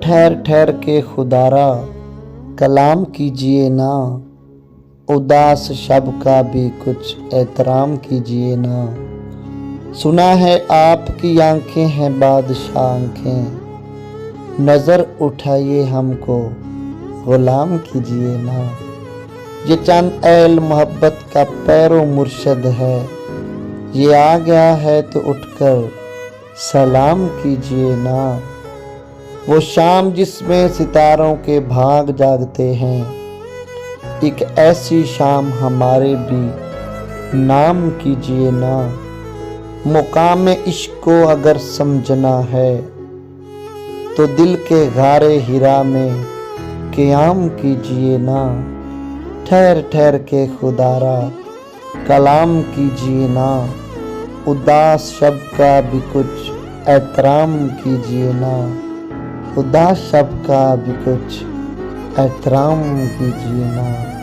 ٹھہر ٹھہر کے خدارا کلام کیجیے نا، اداس شب کا بھی کچھ احترام کیجیے نا۔ سنا ہے آپ کی آنکھیں ہیں بادشاہ آنکھیں، نظر اٹھائیے ہم کو غلام کیجیے نا۔ یہ چند اہل محبت کا پیرو مرشد ہے، یہ آ گیا ہے تو اٹھ کر سلام کیجیے نا۔ وہ شام جس میں ستاروں کے بھاگ جاگتے ہیں، ایک ایسی شام ہمارے بھی نام کیجیے نا۔ مقام عشق کو اگر سمجھنا ہے تو دل کے غار حرا میں قیام کیجیے نا۔ ٹھہر ٹھہر کے خدارا کلام کیجیے نا، اداس شب کا بھی کچھ احترام کیجیے نا۔ اداس شب کا بھی کچھ احترام کیجیے نا۔